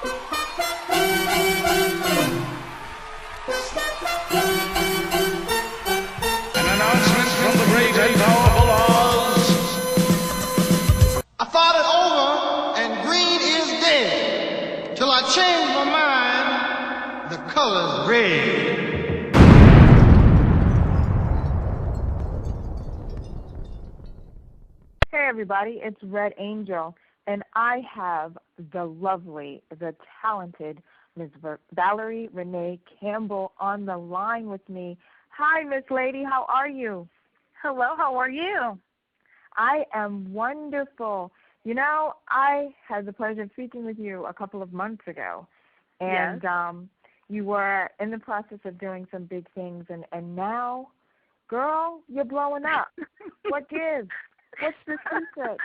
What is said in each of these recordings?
An announcement from the great and powerful Oz. I thought it over, and green is dead. Till I changed my mind, the color's red. Hey everybody, it's Red Angel, and I have the lovely, the talented Ms. Valerie Renee Campbell on the line with me. Hi, Miss Lady, how are you? Hello, how are you? I am wonderful. You know, I had the pleasure of speaking with you a couple of months ago, and Yes. You were in the process of doing some big things, and now, girl, you're blowing up. What gives? What's the secret?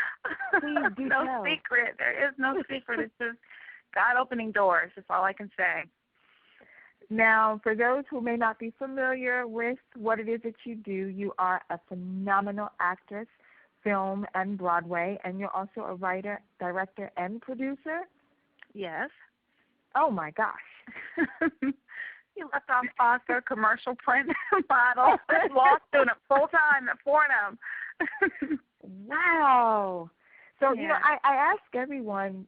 Please do No tell. secret. There is no secret. It's just God opening doors. That's all I can say. Now, for those who may not be familiar with what it is that you do, you are a phenomenal actress, film and Broadway, and you're also a writer, director, and producer. Yes. Oh, my gosh. You left off author, commercial print model, law student, full-time at Fordham. Wow. So, Yeah. you know, I ask everyone,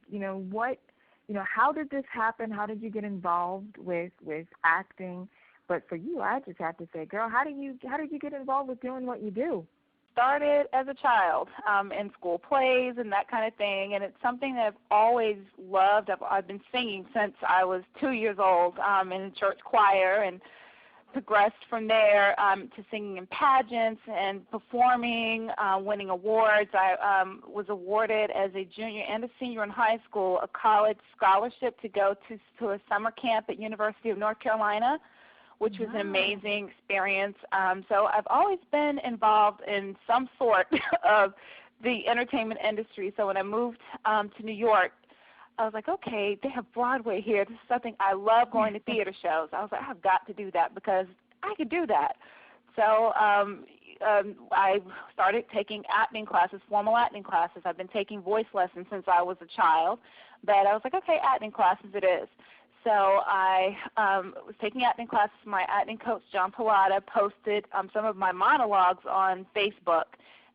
how did this happen? How did you get involved with acting? But for you, I just have to say, girl, how did you get involved with doing what you do? Started as a child in school plays and that kind of thing, and it's something that I've always loved. I've been singing since I was 2 years old in a church choir, and progressed from there to singing in pageants and performing, winning awards. I was awarded as a junior and a senior in high school a college scholarship to go to a summer camp at University of North Carolina, which was an amazing experience. So I've always been involved in some sort of the entertainment industry. So when I moved to New York, I was like, okay, they have Broadway here. This is something I love, going to theater shows. I was like, I've got to do that because I could do that. So I started taking acting classes, formal acting classes. I've been taking voice lessons since I was a child, but I was like, okay, acting classes it is. So I was taking acting classes. My acting coach, John Pilata, posted some of my monologues on Facebook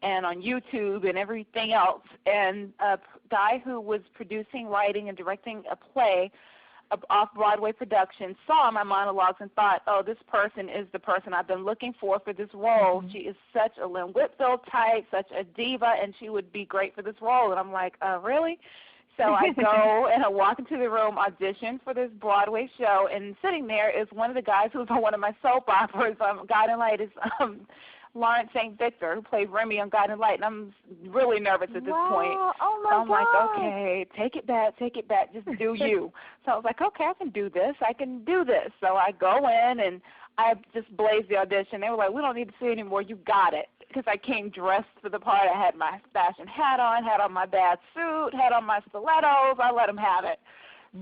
and on YouTube and everything else. And a guy who was producing, writing, and directing a play, an off-Broadway production, saw my monologues and thought, oh, this person is the person I've been looking for this role. Mm-hmm. She is such a Lynn Whitfield type, such a diva, and she would be great for this role. And I'm like, really? So I go and I walk into the room, audition for this Broadway show, and sitting there is one of the guys who's on one of my soap operas, God and Light, is Lawrence St. Victor, who played Remy on God and Light, and I'm really nervous at this point. Oh my so I'm God. like, okay, take it back, just do you. So I was like, okay, I can do this. So I go in and I just blazed the audition. They were like, we don't need to see it anymore. You got it. Because I came dressed for the part. I had my fashion hat on my bad suit, had on my stilettos. I let them have it.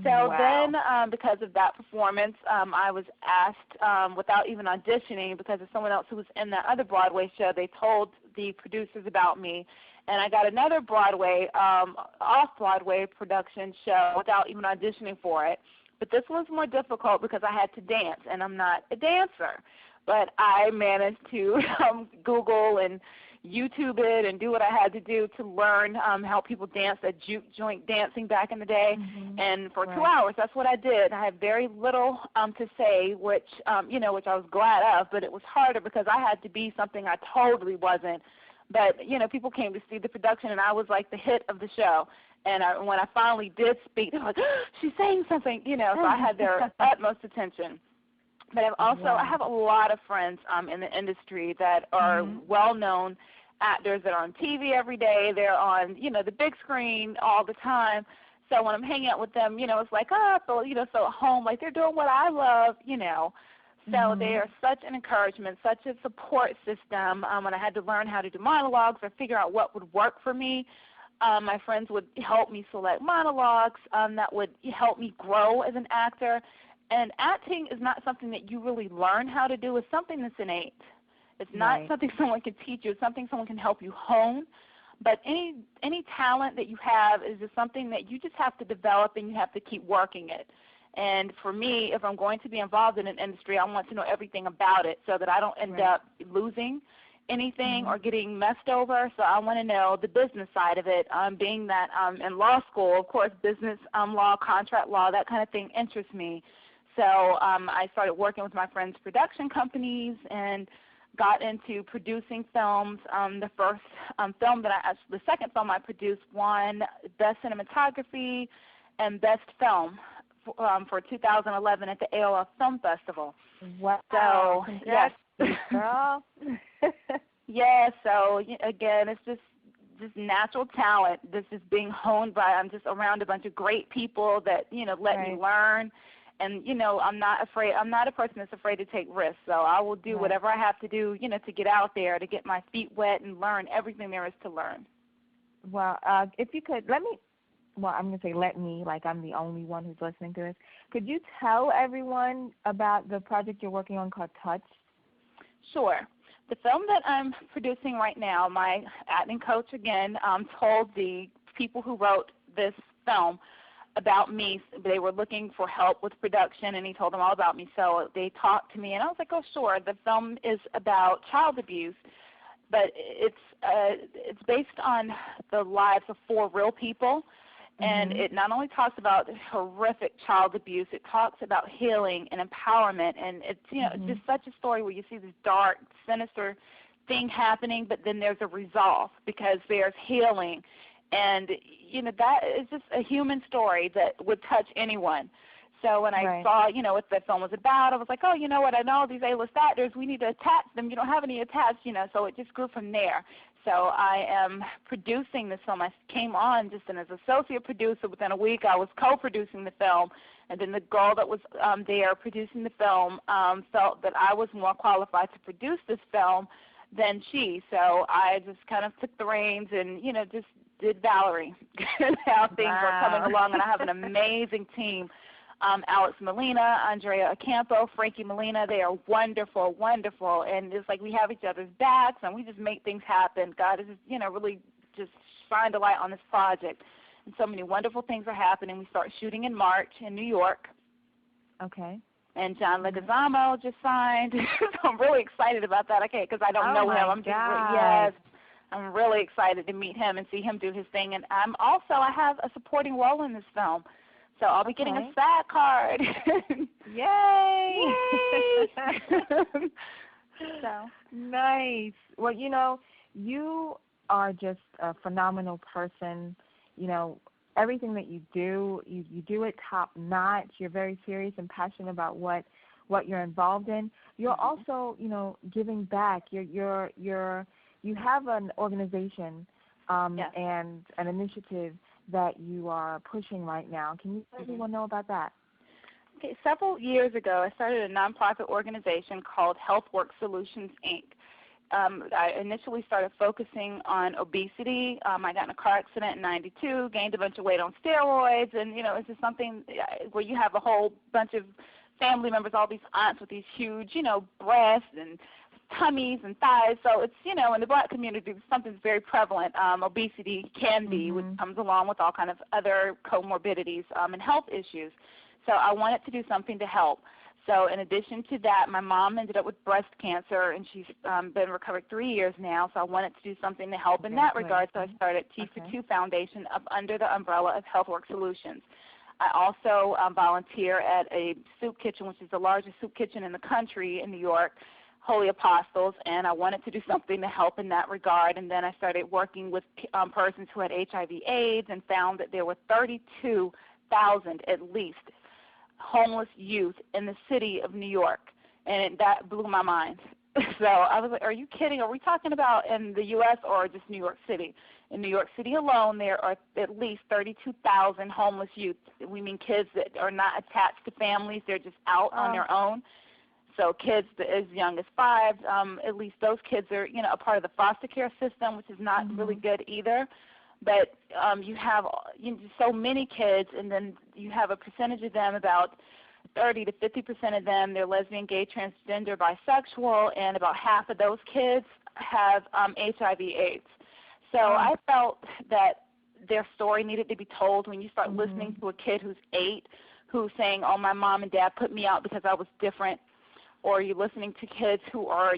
So then because of that performance, I was asked without even auditioning, because of someone else who was in that other Broadway show, they told the producers about me. And I got another Broadway, off-Broadway production show without even auditioning for it. But this was more difficult because I had to dance, and I'm not a dancer. But I managed to Google and YouTube it and do what I had to do to learn how people dance, that juke joint dancing back in the day. Mm-hmm. And for 2 hours, that's what I did. I had very little to say, which which I was glad of, but it was harder because I had to be something I totally wasn't. But, people came to see the production, and I was like the hit of the show. And when I finally did speak, they were like, oh, she's saying something, so I had their utmost attention. But I have a lot of friends in the industry that are well-known actors that are on TV every day. They're on, the big screen all the time. So when I'm hanging out with them, it's like, I feel, so at home, like they're doing what I love, So they are such an encouragement, such a support system. When I had to learn how to do monologues or figure out what would work for me, my friends would help me select monologues that would help me grow as an actor. And acting is not something that you really learn how to do. It's something that's innate. It's not something someone can teach you. It's something someone can help you hone. But any talent that you have is just something that you just have to develop, and you have to keep working it. And for me, if I'm going to be involved in an industry, I want to know everything about it so that I don't end up losing anything or getting messed over. So I want to know the business side of it. Being that I'm in law school, of course, business law, contract law, that kind of thing interests me. So I started working with my friends' production companies and got into producing films. The second film I produced won Best Cinematography and Best Film for 2011 at the AOL Film Festival. Wow. So, yes. Girl. Yeah, so again, it's just natural talent. This is being honed by, I'm just around a bunch of great people that, let me learn. And, I'm not afraid. I'm not a person that's afraid to take risks. So I will do whatever I have to do, to get out there, to get my feet wet and learn everything there is to learn. Well, if you could, I'm going to say let me, like I'm the only one who's listening to this. Could you tell everyone about the project you're working on called Touch? Sure. The film that I'm producing right now, my acting coach, again, told the people who wrote this film about me. They were looking for help with production, and he told them all about me. So they talked to me, and I was like, oh, sure. The film is about child abuse, but it's based on the lives of 4 real people. And it not only talks about horrific child abuse, it talks about healing and empowerment. And it's, it's just such a story where you see this dark, sinister thing happening, but then there's a resolve because there's healing. And, that is just a human story that would touch anyone. So when I saw, what the film was about, I was like, oh, you know what, I know these A-list actors, we need to attach them. You don't have any attached, so it just grew from there. So I am producing this film. I came on just as an associate producer. Within a week, I was co-producing the film. And then the girl that was there producing the film felt that I was more qualified to produce this film than she. So I just kind of took the reins and, just did Valerie and how things were coming along. And I have an amazing team. Alex Molina, Andrea Ocampo, Frankie Molina, they are wonderful, wonderful. And it's like we have each other's backs and we just make things happen. God has just, really just shined a light on this project. And so many wonderful things are happening. We start shooting in March in New York. Okay. And John Leguizamo just signed. So I'm really excited about that. Okay, because I don't know him. I'm really excited to meet him and see him do his thing. And I have a supporting role in this film. So I'll be getting a SAG card. Yay! So nice. Well, you are just a phenomenal person. Everything that you do it top notch. You're very serious and passionate about what you're involved in. You're also, giving back. You have an organization and an initiative that you are pushing right now. Can you let everyone know about that? Okay, several years ago, I started a nonprofit organization called HealthWorks Solutions, Inc. I initially started focusing on obesity. I got in a car accident in '92, gained a bunch of weight on steroids, and, it's just something where you have a whole bunch of family members, all these aunts with these huge, breasts and tummies and thighs. So it's, in the Black community, something's very prevalent. Obesity can be, which comes along with all kind of other comorbidities and health issues. So I wanted to do something to help. So in addition to that, my mom ended up with breast cancer, and she's been recovered 3 years now. So I wanted to do something to help in that regard. So I started T for Two Foundation up under the umbrella of HealthWorks Solutions. I also volunteer at a soup kitchen, which is the largest soup kitchen in the country in New York, Holy Apostles, and I wanted to do something to help in that regard. And then I started working with persons who had HIV/AIDS and found that there were 32,000 at least homeless youth in the city of New York, and that blew my mind. So I was like, are you kidding? Are we talking about in the U.S. or just New York City? In New York City alone, there are at least 32,000 homeless youth. We mean kids that are not attached to families. They're just out on their own. So kids as young as 5, at least those kids are, a part of the foster care system, which is not really good either. But you have so many kids, and then you have a percentage of them, about 30 to 50% of them, they're lesbian, gay, transgender, bisexual, and about half of those kids have HIV/AIDS. So I felt that their story needed to be told. When you start listening to a kid who's 8 who's saying, oh, my mom and dad put me out because I was different, or you're listening to kids who are,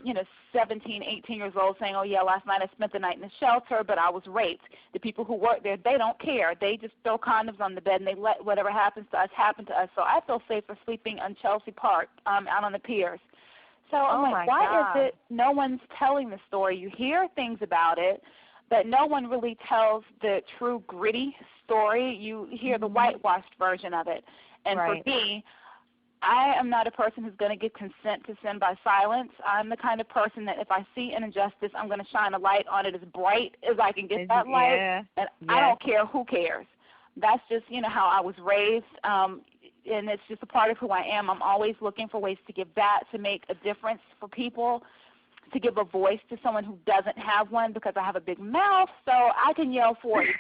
17, 18 years old saying, oh, yeah, last night I spent the night in the shelter, but I was raped. The people who work there, they don't care. They just throw condoms on the bed, and they let whatever happens to us happen to us. So I feel safer sleeping on Chelsea Park out on the piers. So I'm like, why is it no one's telling the story? You hear things about it, but no one really tells the true gritty story. You hear the whitewashed version of it. And for me, I am not a person who's going to give consent to sin by silence. I'm the kind of person that if I see an injustice, I'm going to shine a light on it as bright as I can get that light, and I don't care who cares. That's just, how I was raised, and it's just a part of who I am. I'm always looking for ways to give back, to make a difference for people, to give a voice to someone who doesn't have one, because I have a big mouth, so I can yell for you.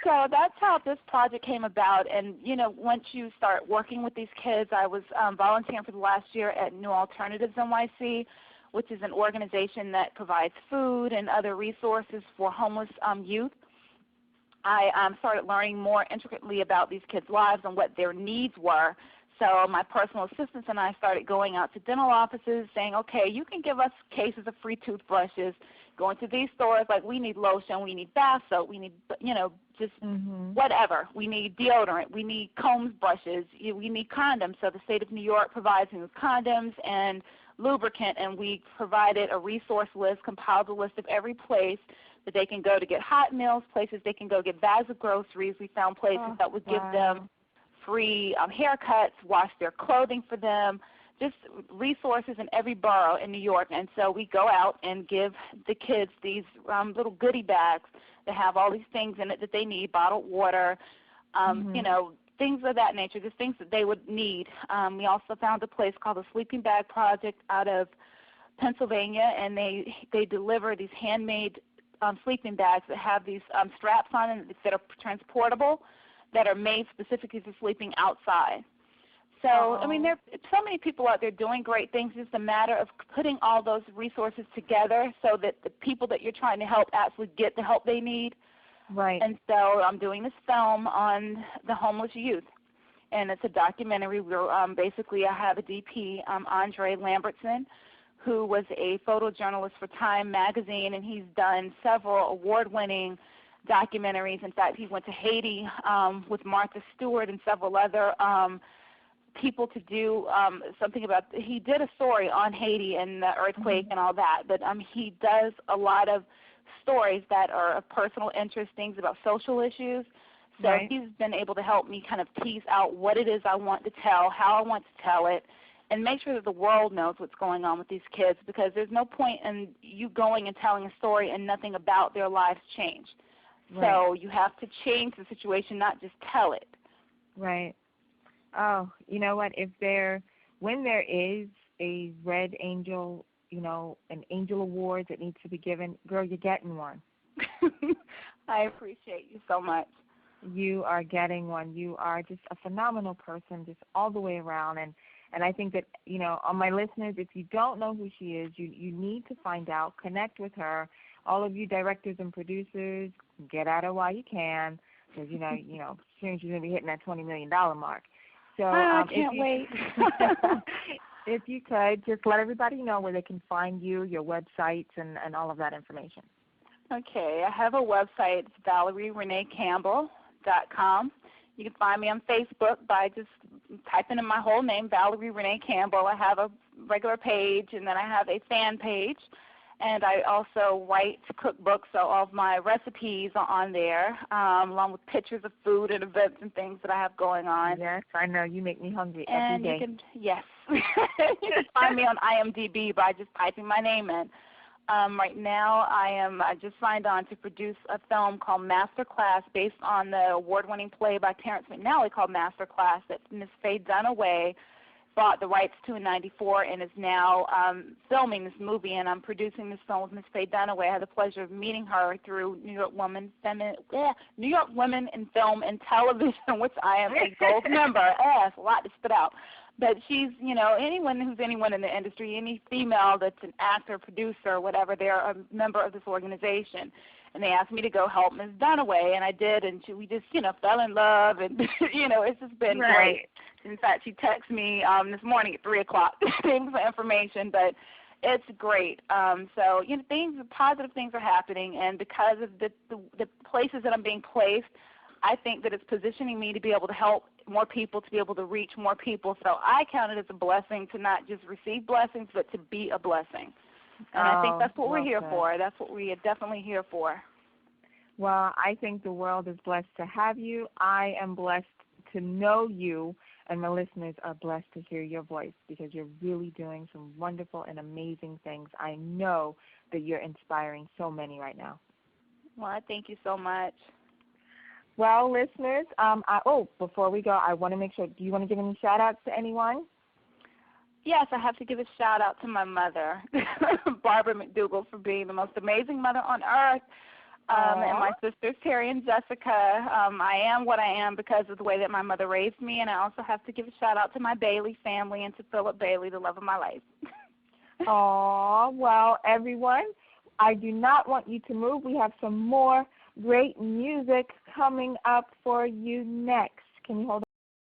So that's how this project came about. And, once you start working with these kids, I was volunteering for the last year at New Alternatives NYC, which is an organization that provides food and other resources for homeless youth. I started learning more intricately about these kids' lives and what their needs were. So my personal assistants and I started going out to dental offices saying, okay, you can give us cases of free toothbrushes. Going to these stores, like we need lotion, we need bath soap, we need, just whatever. We need deodorant, we need combs, brushes, we need condoms. So the state of New York provides me with condoms and lubricant, and we provided a resource list, compiled a list of every place that they can go to get hot meals, places they can go get bags of groceries. We found places that would give them free haircuts, wash their clothing for them, just resources in every borough in New York. And so we go out and give the kids these little goodie bags that have all these things in it that they need, bottled water, things of that nature, just things that they would need. We also found a place called the Sleeping Bag Project out of Pennsylvania, and they deliver these handmade sleeping bags that have these straps on them that are transportable, that are made specifically for sleeping outside. So, I mean, there are so many people out there doing great things. It's just a matter of putting all those resources together so that the people that you're trying to help actually get the help they need. Right. And so I'm doing this film on the homeless youth, and it's a documentary. Basically, I have a DP, Andre Lambertson, who was a photojournalist for Time magazine, and he's done several award-winning documentaries. In fact, he went to Haiti with Martha Stewart and several other people to do something about, he did a story on Haiti and the earthquake and all that, but he does a lot of stories that are of personal interest, things about social issues. So he's been able to help me kind of tease out what it is I want to tell, how I want to tell it, and make sure that the world knows what's going on with these kids, because there's no point in you going and telling a story and nothing about their lives changed. So you have to change the situation, not just tell it. Right. Oh, you know what? When there is a Red Angel, an Angel Award that needs to be given, girl, you're getting one. I appreciate you so much. You are getting one. You are just a phenomenal person, just all the way around. And I think that, on my listeners, if you don't know who she is, you need to find out, connect with her. All of you directors and producers, get at her while you can, because, soon she's going to be hitting that $20 million mark. So I can't wait. If you could, just let everybody know where they can find you, your websites, and all of that information. Okay. I have a website. It's ValerieReneeCampbell.com. You can find me on Facebook by just typing in my whole name, Valerie Renee Campbell. I have a regular page, and then I have a fan page. And I also write cookbooks, so all of my recipes are on there, along with pictures of food and events and things that I have going on. Yes, I know. You make me hungry and every day. You can find me on IMDb by just typing my name in. Right now, I just signed on to produce a film called Master Class, based on the award-winning play by Terrence McNally called Master Class, that Miss Faye Dunaway bought the rights to in '94 and is now filming this movie. And I'm producing this film with Miss Faye Dunaway. I had the pleasure of meeting her through New York Women in Film and Television, which I am a gold member. It's a lot to spit out. But she's, anyone who's anyone in the industry, any female that's an actor, producer, whatever, they're a member of this organization. and they asked me to go help Ms. Dunaway, and I did, and we just, fell in love, and, it's just been great. In fact, she texted me this morning at 3 o'clock, gave me some information, but it's great. So, positive things are happening, and because of the places that I'm being placed, I think that it's positioning me to be able to help more people, to be able to reach more people. So I count it as a blessing to not just receive blessings, but to be a blessing. And I think that's what we're here for. That's what we are definitely here for. Well, I think the world is blessed to have you. I am blessed to know you, and my listeners are blessed to hear your voice because you're really doing some wonderful and amazing things. I know that you're inspiring so many right now. Well, I thank you so much. Well, listeners, before we go, I want to make sure, do you want to give any shout-outs to anyone? Yes, I have to give a shout-out to my mother, Barbara McDougall, for being the most amazing mother on earth, and my sisters, Terry and Jessica. I am what I am because of the way that my mother raised me, and I also have to give a shout-out to my Bailey family and to Philip Bailey, the love of my life. Well, everyone, I do not want you to move. We have some more great music coming up for you next. Can you hold on?